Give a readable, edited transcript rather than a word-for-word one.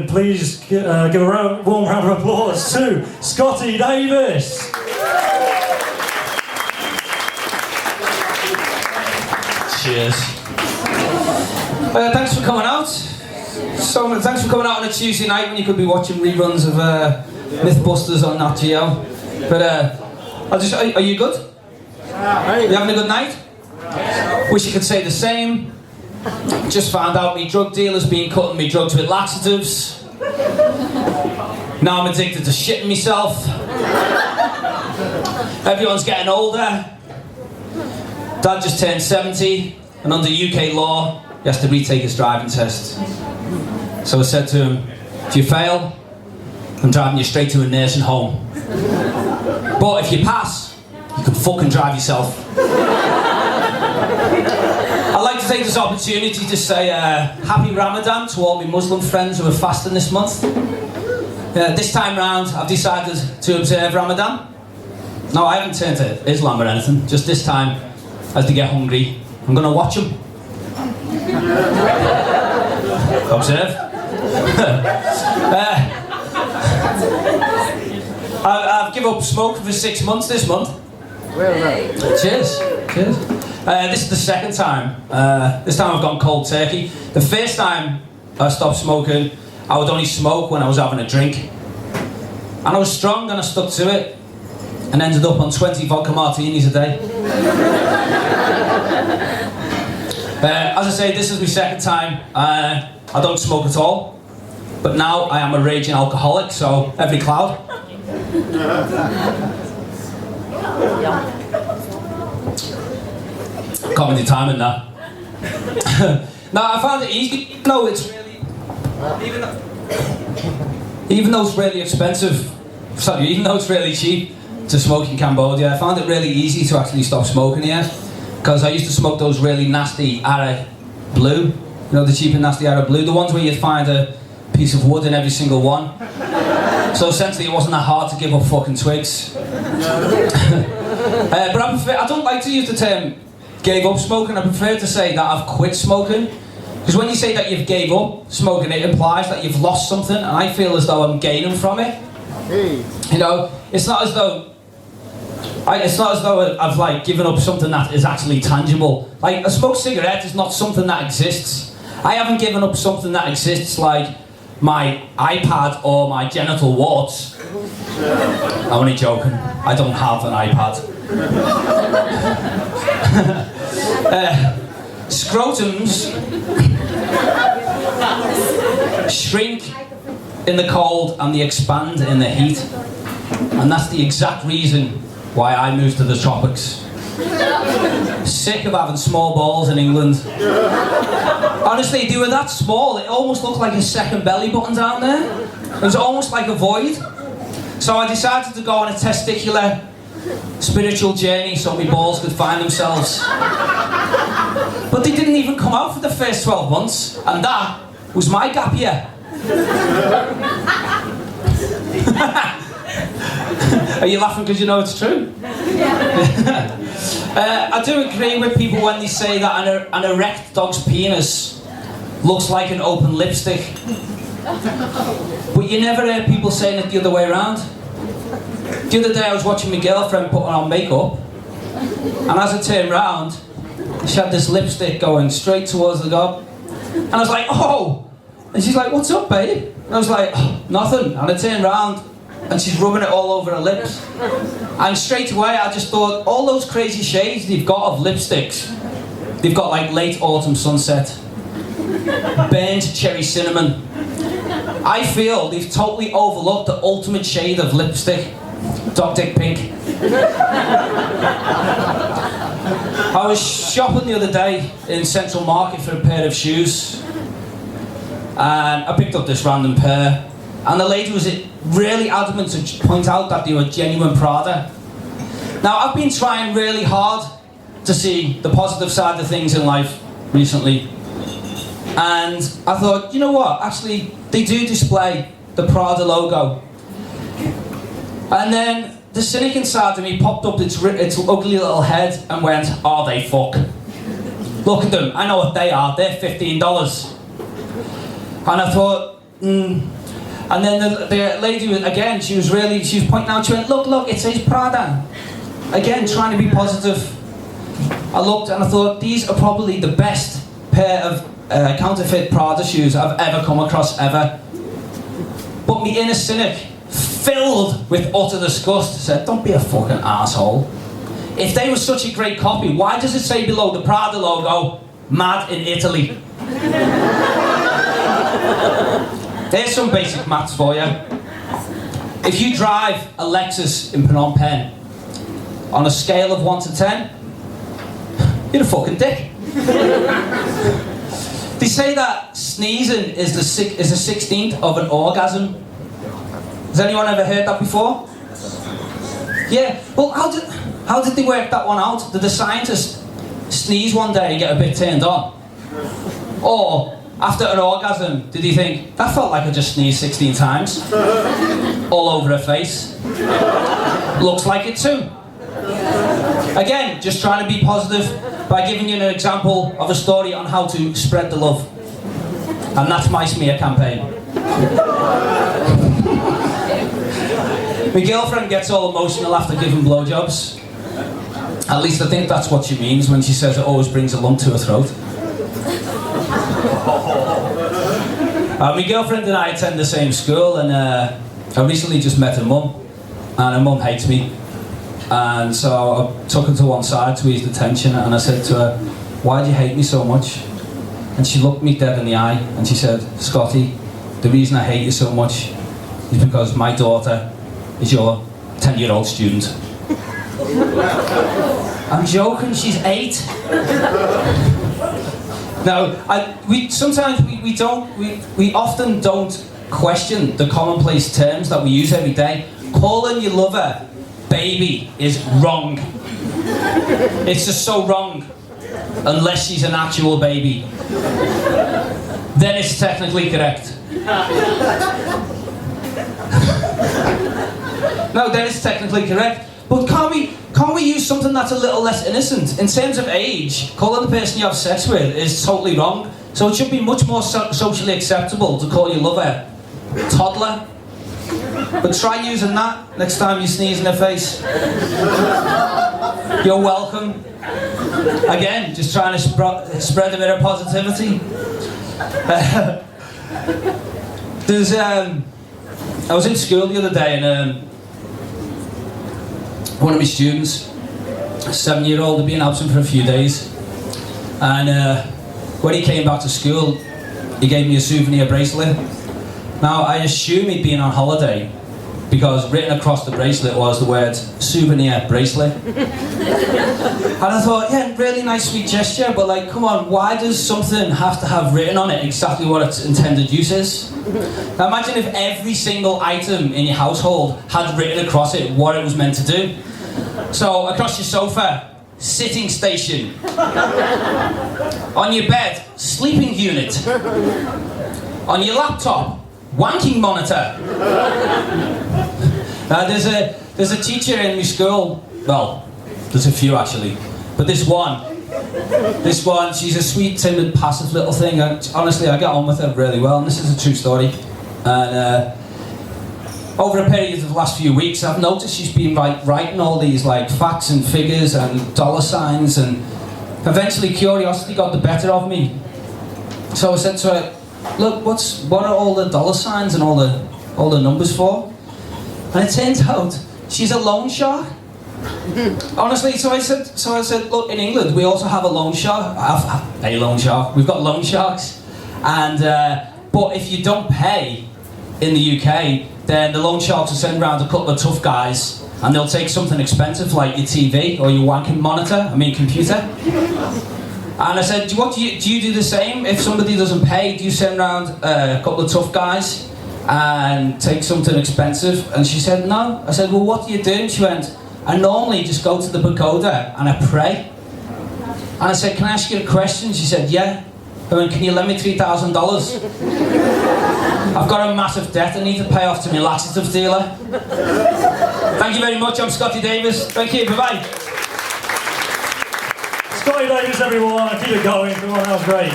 Please give a warm round of applause to Scotty Davis. Cheers. Thanks for coming out. Thanks for coming out on a Tuesday night when you could be watching reruns of Mythbusters on Nat Geo. But are you good? You having a good night? Wish you could say the same. Just found out me drug dealer's been cutting me drugs with laxatives. Now I'm addicted to shitting myself. Everyone's getting older. Dad just turned 70, and under UK law, he has to retake his driving test. So I said to him, if you fail, I'm driving you straight to a nursing home. But if you pass, you can fucking drive yourself. I'd like to take this opportunity to say Happy Ramadan to all my Muslim friends who are fasting this month. This time round, I've decided to observe Ramadan. No, I haven't turned to Islam or anything. Just this time, as they get hungry, I'm going to watch them. Observe. I've given up smoking for 6 months this month. Cheers. Cheers. This is the second time. This time I've gone cold turkey. The first time I stopped smoking, I would only smoke when I was having a drink. And I was strong and I stuck to it. And ended up on 20 vodka martinis a day. As I say, this is my second time. I don't smoke at all. But now I am a raging alcoholic, so every cloud. Comedy timing that. No, I found it easy. No, it's really... Even though it's really expensive, sorry, even though it's really cheap to smoke in Cambodia, I found it really easy to actually stop smoking here. Because I used to smoke those really nasty Ara Blue. You know, the cheap and nasty Ara Blue? The ones where you'd find a piece of wood in every single one. So essentially it wasn't that hard to give up fucking twigs. But I don't like to use the term gave up smoking. I prefer to say that I've quit smoking. Because when you say that you've gave up smoking, it implies that you've lost something, and I feel as though I'm gaining from it. Hey. You know, it's not as though I've like given up something that is actually tangible. Like, a smoked cigarette is not something that exists. I haven't given up something that exists, like my iPad or my genital warts. I'm only joking. I don't have an iPad. Scrotums shrink in the cold and they expand in the heat. And that's the exact reason why I moved to the tropics. Sick of having small balls in England. Honestly, they were that small, it almost looked like a second belly button down there. It was almost like a void. So I decided to go on a testicular spiritual journey so my balls could find themselves. But they didn't even come out for the first 12 months, and that was my gap year. Are you laughing because you know it's true? I do agree with people when they say that an erect dog's penis looks like an open lipstick. But you never hear people saying it the other way around. The other day I was watching my girlfriend putting on makeup, and as I turned round, she had this lipstick going straight towards the gob. And I was like, oh! And she's like, what's up, babe? And I was like, oh, nothing. And I turned round, and she's rubbing it all over her lips. And straight away I just thought, all those crazy shades they've got of lipsticks, they've got like late autumn sunset, burnt cherry cinnamon. I feel they've totally overlooked the ultimate shade of lipstick, dog dick pink. I was shopping the other day in Central Market for a pair of shoes, and I picked up this random pair, and the lady was really adamant to point out that they were genuine Prada. Now, I've been trying really hard to see the positive side of things in life recently, and I thought, you know what, actually they do display the Prada logo. And then the cynic inside of me popped up its ugly little head and went, oh, they fuck. Look at them, I know what they are, they're $15. And I thought, And then the lady, again, she was pointing out, she went, look, it says Prada. Again, trying to be positive. I looked and I thought, these are probably the best pair of counterfeit Prada shoes I've ever come across, ever. But me inner cynic, filled with utter disgust, said, don't be a fucking asshole. If they were such a great copy, why does it say below the Prada logo, made in Italy? There's some basic maths for you. If you drive a Lexus in Phnom Penh, on a scale of 1 to 10, you're a fucking dick. They say that sneezing is the 16th of an orgasm. Has anyone ever heard that before? Yeah. Well, how did they work that one out? Did the scientists sneeze one day and get a bit turned on? Or, after an orgasm, did he think, that felt like I just sneezed 16 times? All over her face. Looks like it too. Again, just trying to be positive by giving you an example of a story on how to spread the love. And that's my smear campaign. My girlfriend gets all emotional after giving blowjobs. At least I think that's what she means when she says it always brings a lump to her throat. My girlfriend and I attend the same school, and I recently just met her mum, and her mum hates me. And so I took her to one side to ease the tension, and I said to her, why do you hate me so much? And she looked me dead in the eye and she said, Scotty, the reason I hate you so much is because my daughter is your 10-year-old student. I'm joking, she's 8. No, we often don't question the commonplace terms that we use every day. Calling your lover baby is wrong. It's just so wrong. Unless she's an actual baby. Then it's technically correct. No, then it's technically correct. But can't we use something that's a little less innocent? In terms of age, calling the person you have sex with is totally wrong. So it should be much more socially acceptable to call your lover toddler. But try using that next time you sneeze in her face. You're welcome. Again, just trying to spread a bit of positivity. I was in school the other day, and one of my students, a 7-year-old, had been absent for a few days. And when he came back to school, he gave me a souvenir bracelet. Now, I assume he'd been on holiday, because written across the bracelet was the word souvenir bracelet. And I thought, yeah, really nice sweet gesture, but like, come on, why does something have to have written on it exactly what its intended use is? Now imagine if every single item in your household had written across it what it was meant to do. So, across your sofa, sitting station. On your bed, sleeping unit. On your laptop, wanking monitor. There's a teacher in my school, well, there's a few actually, but this one, she's a sweet, timid, passive little thing, and honestly I get on with her really well, and this is a true story. And over a period of the last few weeks, I've noticed she's been writing all these like facts and figures and dollar signs, and eventually curiosity got the better of me. So I said to her, look, what are all the dollar signs and all the numbers for? And it turns out she's a loan shark. Honestly, so I said, look, in England we also have a loan shark. A loan shark. We've got loan sharks, and but if you don't pay in the UK, then the loan sharks will send around a couple of tough guys, and they'll take something expensive like your TV or your wanking computer. And I said, do you do the same? If somebody doesn't pay, do you send around a couple of tough guys and take something expensive? And she said, no. I said, well, what do you do? And she went, I normally just go to the pagoda and I pray. And I said, can I ask you a question? She said, yeah. I went, can you lend me $3,000? I've got a massive debt I need to pay off to my laxative dealer. Thank you very much, I'm Scotty Davis. Thank you, bye-bye. Scotty Davis, everyone. Keep it going. Come on, that was great.